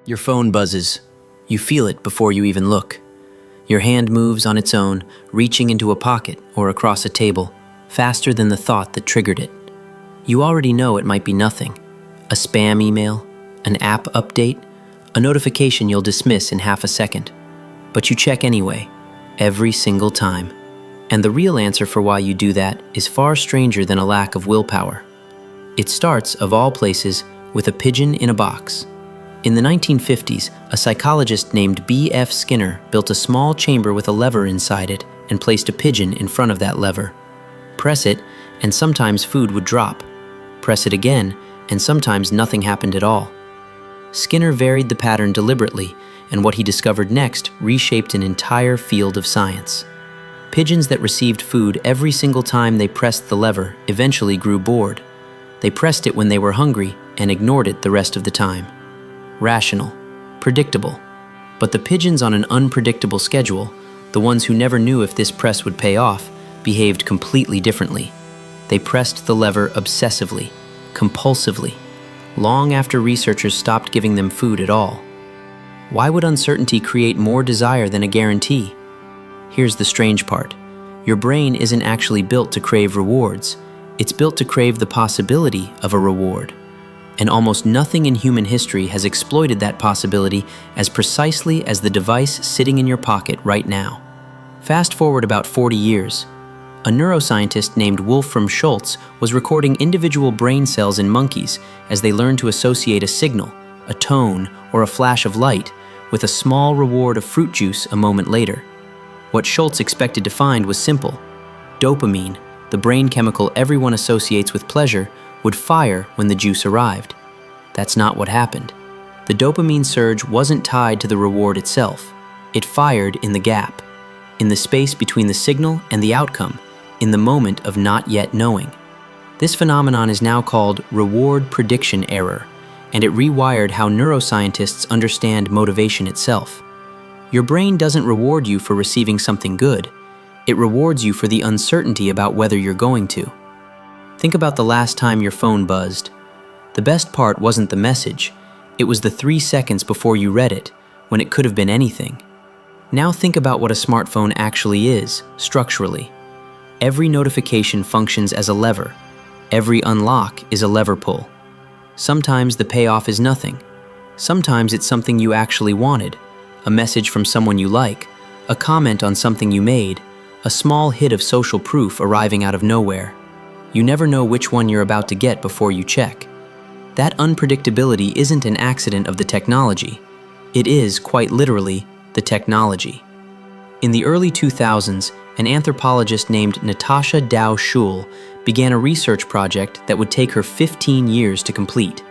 Your phone buzzes. You feel it before you even look. Your hand moves on its own, reaching into a pocket or across a table, faster than the thought that triggered it. You already know it might be nothing. A spam email, an app update, a notification you'll dismiss in half a second. But you check anyway, every single time. And the real answer for why you do that is far stranger than a lack of willpower. It starts, of all places, with a pigeon in a box. In the 1950s, a psychologist named B.F. Skinner built a small chamber with a lever inside it and placed a pigeon in front of that lever. Press it, and sometimes food would drop. Press it again, and sometimes nothing happened at all. Skinner varied the pattern deliberately, and what he discovered next reshaped an entire field of science. Pigeons that received food every single time they pressed the lever eventually grew bored. They pressed it when they were hungry and ignored it the rest of the time. Rational, predictable. But the pigeons on an unpredictable schedule, the ones who never knew if this press would pay off, behaved completely differently. They pressed the lever obsessively, compulsively, long after researchers stopped giving them food at all. Why would uncertainty create more desire than a guarantee? Here's the strange part. Your brain isn't actually built to crave rewards. It's built to crave the possibility of a reward. And almost nothing in human history has exploited that possibility as precisely as the device sitting in your pocket right now. Fast forward about 40 years. A neuroscientist named Wolfram Schultz was recording individual brain cells in monkeys as they learned to associate a signal, a tone, or a flash of light with a small reward of fruit juice a moment later. What Schultz expected to find was simple. Dopamine, the brain chemical everyone associates with pleasure, would fire when the juice arrived. That's not what happened. The dopamine surge wasn't tied to the reward itself. It fired in the gap, in the space between the signal and the outcome, in the moment of not yet knowing. This phenomenon is now called reward prediction error, and it rewired how neuroscientists understand motivation itself. Your brain doesn't reward you for receiving something good. It rewards you for the uncertainty about whether you're going to. Think about the last time your phone buzzed. The best part wasn't the message. It was the 3 seconds before you read it, when it could have been anything. Now think about what a smartphone actually is, structurally. Every notification functions as a lever. Every unlock is a lever pull. Sometimes the payoff is nothing. Sometimes it's something you actually wanted, a message from someone you like, a comment on something you made, a small hit of social proof arriving out of nowhere. You never know which one you're about to get before you check. That unpredictability isn't an accident of the technology. It is, quite literally, the technology. In the early 2000s, an anthropologist named Natasha Dow Schul began a research project that would take her 15 years to complete.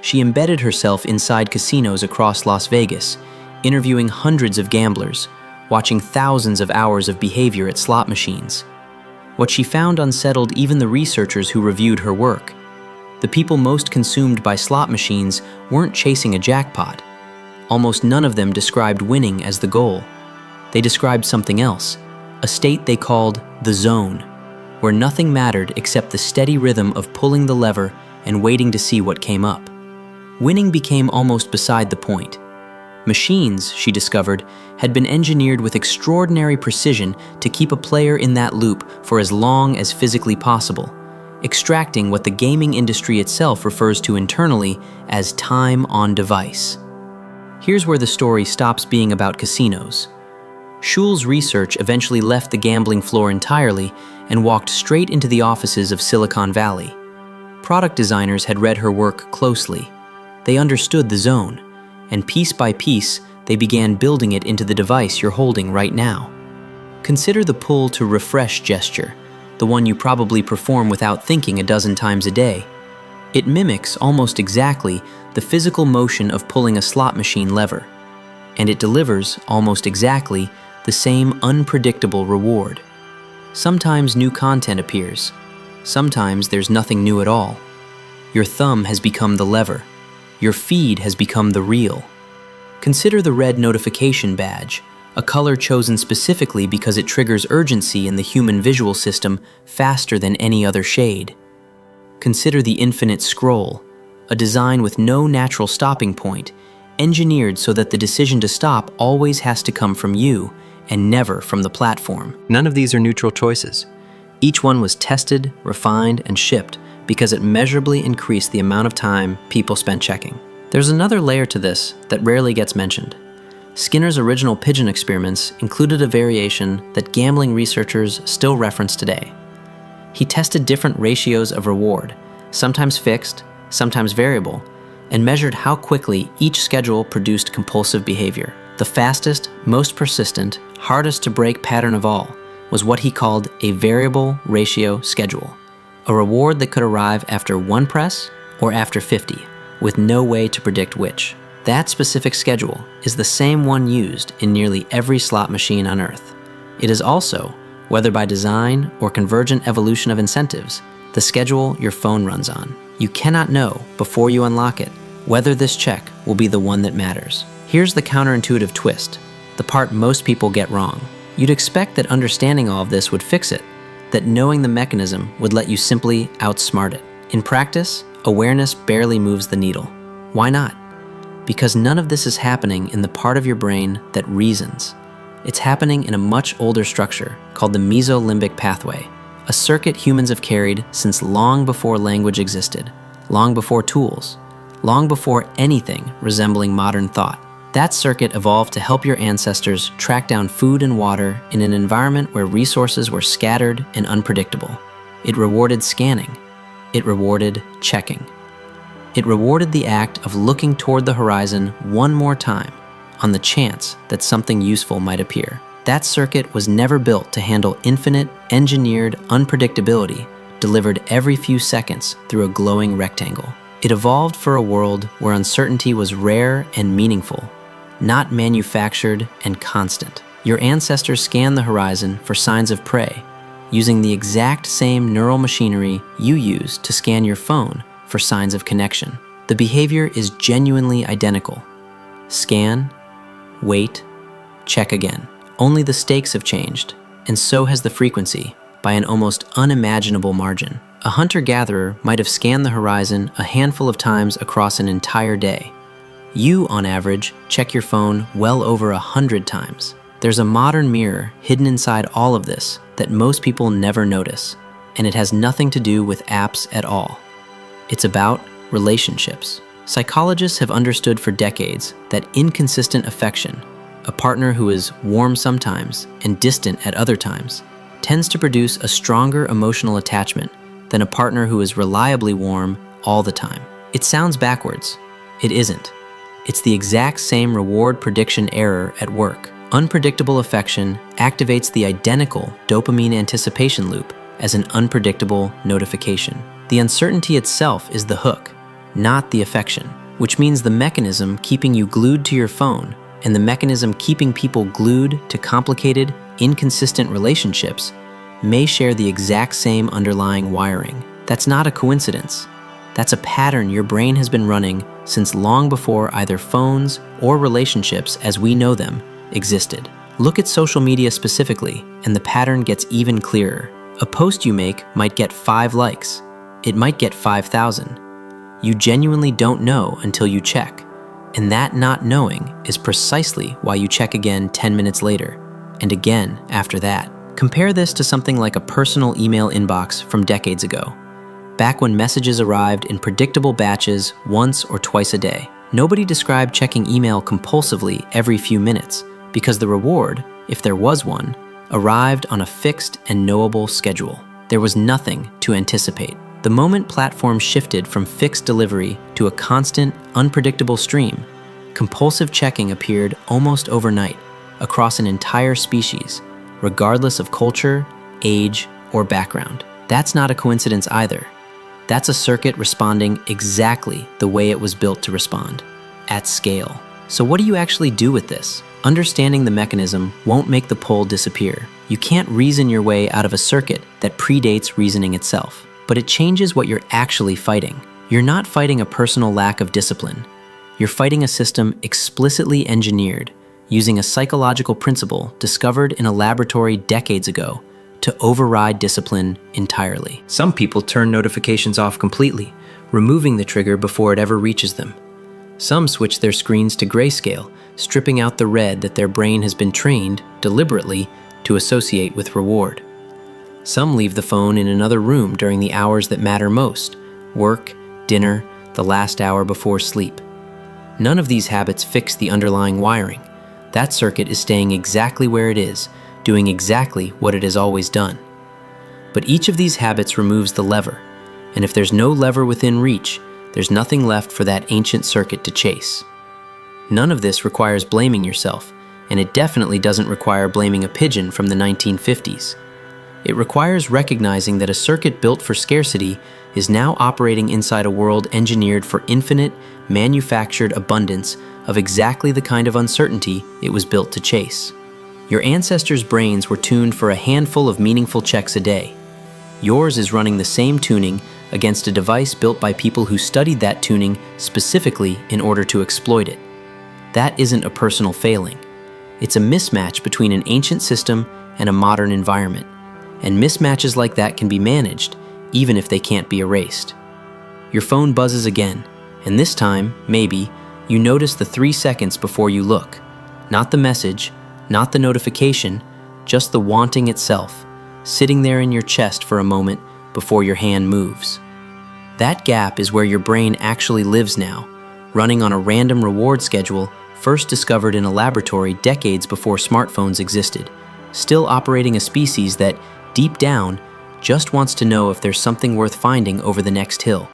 She embedded herself inside casinos across Las Vegas, interviewing hundreds of gamblers, watching thousands of hours of behavior at slot machines. What she found unsettled even the researchers who reviewed her work. The people most consumed by slot machines weren't chasing a jackpot. Almost none of them described winning as the goal. They described something else, a state they called the zone, where nothing mattered except the steady rhythm of pulling the lever and waiting to see what came up. Winning became almost beside the point. Machines, she discovered, had been engineered with extraordinary precision to keep a player in that loop for as long as physically possible, extracting what the gaming industry itself refers to internally as time on device. Here's where the story stops being about casinos. Schul's research eventually left the gambling floor entirely and walked straight into the offices of Silicon Valley. Product designers had read her work closely. They understood the zone, and piece by piece, they began building it into the device you're holding right now. Consider the pull to refresh gesture, the one you probably perform without thinking a dozen times a day. It mimics almost exactly the physical motion of pulling a slot machine lever, and it delivers almost exactly the same unpredictable reward. Sometimes new content appears. Sometimes there's nothing new at all. Your thumb has become the lever. Your feed has become the reel. Consider the red notification badge, a color chosen specifically because it triggers urgency in the human visual system faster than any other shade. Consider the infinite scroll, a design with no natural stopping point, engineered so that the decision to stop always has to come from you and never from the platform. None of these are neutral choices. Each one was tested, refined, and shipped because it measurably increased the amount of time people spent checking. There's another layer to this that rarely gets mentioned. Skinner's original pigeon experiments included a variation that gambling researchers still reference today. He tested different ratios of reward, sometimes fixed, sometimes variable, and measured how quickly each schedule produced compulsive behavior. The fastest, most persistent, hardest to break pattern of all was what he called a variable ratio schedule, a reward that could arrive after one press or after 50, with no way to predict which. That specific schedule is the same one used in nearly every slot machine on Earth. It is also, whether by design or convergent evolution of incentives, the schedule your phone runs on. You cannot know, before you unlock it, whether this check will be the one that matters. Here's the counterintuitive twist, the part most people get wrong. You'd expect that understanding all of this would fix it, that knowing the mechanism would let you simply outsmart it. In practice, awareness barely moves the needle. Why not? Because none of this is happening in the part of your brain that reasons. It's happening in a much older structure called the mesolimbic pathway, a circuit humans have carried since long before language existed, long before tools, long before anything resembling modern thought. That circuit evolved to help your ancestors track down food and water in an environment where resources were scattered and unpredictable. It rewarded scanning. It rewarded checking. It rewarded the act of looking toward the horizon one more time on the chance that something useful might appear. That circuit was never built to handle infinite, engineered unpredictability delivered every few seconds through a glowing rectangle. It evolved for a world where uncertainty was rare and meaningful, not manufactured and constant. Your ancestors scanned the horizon for signs of prey, using the exact same neural machinery you use to scan your phone for signs of connection. The behavior is genuinely identical. Scan, wait, check again. Only the stakes have changed, and so has the frequency, by an almost unimaginable margin. A hunter-gatherer might have scanned the horizon a handful of times across an entire day. You, on average, check your phone well over 100 times. There's a modern mirror hidden inside all of this that most people never notice, and it has nothing to do with apps at all. It's about relationships. Psychologists have understood for decades that inconsistent affection, a partner who is warm sometimes and distant at other times, tends to produce a stronger emotional attachment than a partner who is reliably warm all the time. It sounds backwards. It isn't. It's the exact same reward prediction error at work. Unpredictable affection activates the identical dopamine anticipation loop as an unpredictable notification. The uncertainty itself is the hook, not the affection, which means the mechanism keeping you glued to your phone and the mechanism keeping people glued to complicated, inconsistent relationships may share the exact same underlying wiring. That's not a coincidence. That's a pattern your brain has been running since long before either phones or relationships as we know them existed. Look at social media specifically, and the pattern gets even clearer. A post you make might get 5 likes. It might get 5,000. You genuinely don't know until you check. And that not knowing is precisely why you check again 10 minutes later, and again after that. Compare this to something like a personal email inbox from decades ago, back when messages arrived in predictable batches once or twice a day. Nobody described checking email compulsively every few minutes, because the reward, if there was one, arrived on a fixed and knowable schedule. There was nothing to anticipate. The moment platforms shifted from fixed delivery to a constant, unpredictable stream, compulsive checking appeared almost overnight across an entire species, regardless of culture, age, or background. That's not a coincidence either. That's a circuit responding exactly the way it was built to respond, at scale. So what do you actually do with this? Understanding the mechanism won't make the pull disappear. You can't reason your way out of a circuit that predates reasoning itself. But it changes what you're actually fighting. You're not fighting a personal lack of discipline. You're fighting a system explicitly engineered, using a psychological principle discovered in a laboratory decades ago to override discipline entirely. Some people turn notifications off completely, removing the trigger before it ever reaches them. Some switch their screens to grayscale, stripping out the red that their brain has been trained, deliberately, to associate with reward. Some leave the phone in another room during the hours that matter most: work, dinner, the last hour before sleep. None of these habits fix the underlying wiring. That circuit is staying exactly where it is, doing exactly what it has always done. But each of these habits removes the lever, and if there's no lever within reach, there's nothing left for that ancient circuit to chase. None of this requires blaming yourself, and it definitely doesn't require blaming a pigeon from the 1950s. It requires recognizing that a circuit built for scarcity is now operating inside a world engineered for infinite, manufactured abundance of exactly the kind of uncertainty it was built to chase. Your ancestors' brains were tuned for a handful of meaningful checks a day. Yours is running the same tuning against a device built by people who studied that tuning specifically in order to exploit it. That isn't a personal failing. It's a mismatch between an ancient system and a modern environment. And mismatches like that can be managed, even if they can't be erased. Your phone buzzes again, and this time, maybe, you notice the 3 seconds before you look. Not the message, not the notification, just the wanting itself, sitting there in your chest for a moment before your hand moves. That gap is where your brain actually lives now, running on a random reward schedule first discovered in a laboratory decades before smartphones existed, still operating a species that, deep down, just wants to know if there's something worth finding over the next hill.